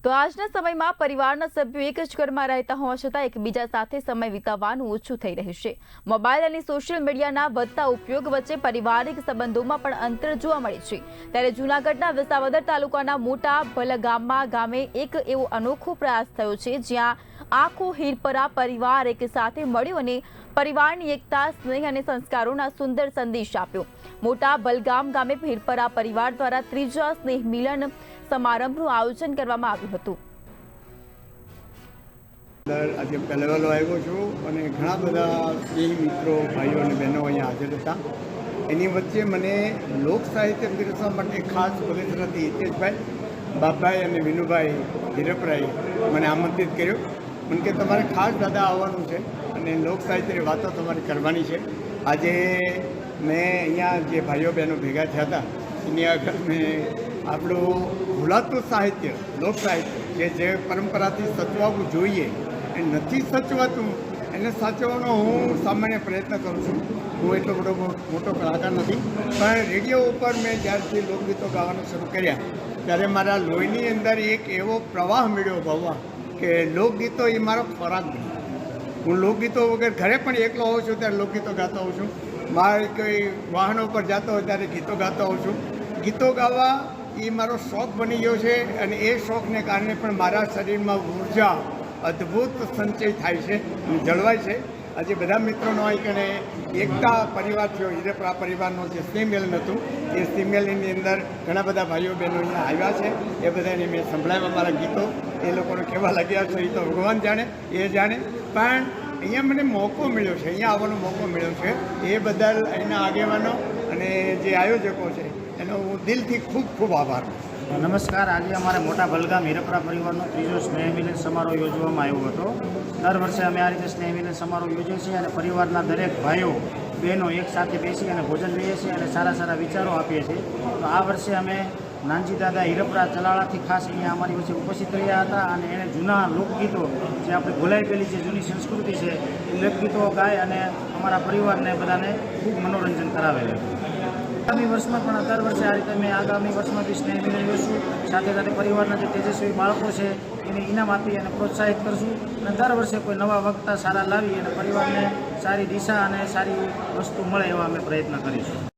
તો આજના સમયમાં પરિવારના સભ્યો એક જ ઘરમાં રહેતા હોવા છતાં એકબીજા સાથે સમય વિતાવવાનું ઓછું થઈ રહ્યું છે। મોબાઈલ અને સોશિયલ મીડિયાના વધતા ઉપયોગ વચ્ચે પારિવારિક સંબંધોમાં પણ અંતર જોવા મળે છે। ત્યારે જૂનાગઢના વિસાવદર તાલુકાના મોટા ભલગામમાં ગામે એક એવો અનોખો પ્રયાસ થયો છે, જ્યાં આખો હીરપરા પરિવાર એક સાથે મળ્યો અને પરિવારની એકતા, સ્નેહ અને સંસ્કારોના સુંદર સંદેશ આપ્યો। મોટા ભલગામ ગામે હીરપરા પરિવાર દ્વારા ત્રીજા સ્નેહ મિલન સમારંભનું આયોજન કરવામાં આવ્યું હતું। આજે પહેલવેલો આવ્યો છું અને ઘણા બધા સ્નેહી મિત્રો, ભાઈઓ અને બહેનો અહીંયા હાજર હતા। એની વચ્ચે મને લોક સાહિત્ય પીરસવા માટે ખાસ વડોદરાથી હિતેશભાઈ, બાપભાઈ અને વિનુભાઈ હીરપરાએ મને આમંત્રિત કર્યો। મને કે તમારે ખાસ દાદા આવવાનું છે અને લોક સાહિત્યની વાતો તમારે કરવાની છે। આજે મેં અહીંયા જે ભાઈઓ બહેનો ભેગા થયા હતા એની આગળ મેં આપણું ભૂલાતું સાહિત્ય, લોક સાહિત્ય જે પરંપરાથી સચવાવું જોઈએ એ નથી સચવાતું, એને સાચવવાનો હું સામાન્ય પ્રયત્ન કરું છું। હું એટલો બધો મોટો કલાકાર નથી, પણ રેડિયો ઉપર મેં જ્યારથી લોકગીતો ગાવાનું શરૂ કર્યા ત્યારે મારા લોહીની અંદર એક એવો પ્રવાહ મળ્યો ભવવા કે લોકગીતો એ મારો ખોરાક બન્યો। હું લોકગીતો વગર ઘરે પણ એકલો હોઉં છું ત્યારે લોકગીતો ગાતો હોઉં છું, મારે કોઈ વાહનો ઉપર જતો હોય ત્યારે ગીતો ગાતો હોઉં છું। ગીતો ગાવા એ મારો શોખ બની ગયો છે અને એ શોખને કારણે પણ મારા શરીરમાં ઉર્જા અદ્ભુત સંચય થાય છે, જળવાય છે। આજે બધા મિત્રોનો કણે એકતા પરિવાર થયો, હીરપરા પરિવારનો જે સ્નેહ મિલન હતું એ સ્નેહ મિલનની અંદર ઘણા બધા ભાઈઓ બહેનો અહીંયા આવ્યા છે। એ બધાને મેં સંભળાવ્યા મારા ગીતો, એ લોકોને કેવા લાગ્યા છે એ તો ભગવાન જાણે, એ જાણે। પણ અહીંયા મને મોકો મળ્યો છે, અહીંયા આવવાનો મોકો મળ્યો છે, એ બદલ અહીંના આગેવાનો અને જે આયોજકો છે એનો હું દિલથી ખૂબ ખૂબ આભાર। નમસ્કાર। આજે અમારે મોટા ભલગામ હીરપરા પરિવારનો ત્રીજો સ્નેહ મિલન સમારોહ યોજવામાં આવ્યો હતો। દર વર્ષે અમે આ રીતે સ્નેહ મિલન સમારોહ યોજીએ છીએ અને પરિવારના દરેક ભાઈઓ બહેનો એક સાથે બેસી અને ભોજન લઈએ છીએ અને સારા સારા વિચારો આપીએ છીએ। તો આ વર્ષે અમે નાનજી દાદા હીરપરા ચલાળાથી ખાસ અહીંયા અમારી વચ્ચે ઉપસ્થિત રહ્યા હતા અને એણે જૂના લોકગીતો, જે આપણે ભૂલાઈ ગયેલી જે જૂની સંસ્કૃતિ છે એ લોકગીતો ગાય અને અમારા પરિવારને બધાને ખૂબ મનોરંજન કરાવેલું। આગામી વર્ષમાં પણ દર વર્ષે આ રીતે અમે આગામી વર્ષમાં બી સ્નેહ મિલન યોજશું। સાથે સાથે પરિવારના જે તેજસ્વી બાળકો છે એને ઇનામ આપી અને પ્રોત્સાહિત કરશું અને દર વર્ષે કોઈ નવા વક્તા સારા લાવી અને પરિવારને સારી દિશા અને સારી વસ્તુ મળે એવા અમે પ્રયત્ન કરીશું।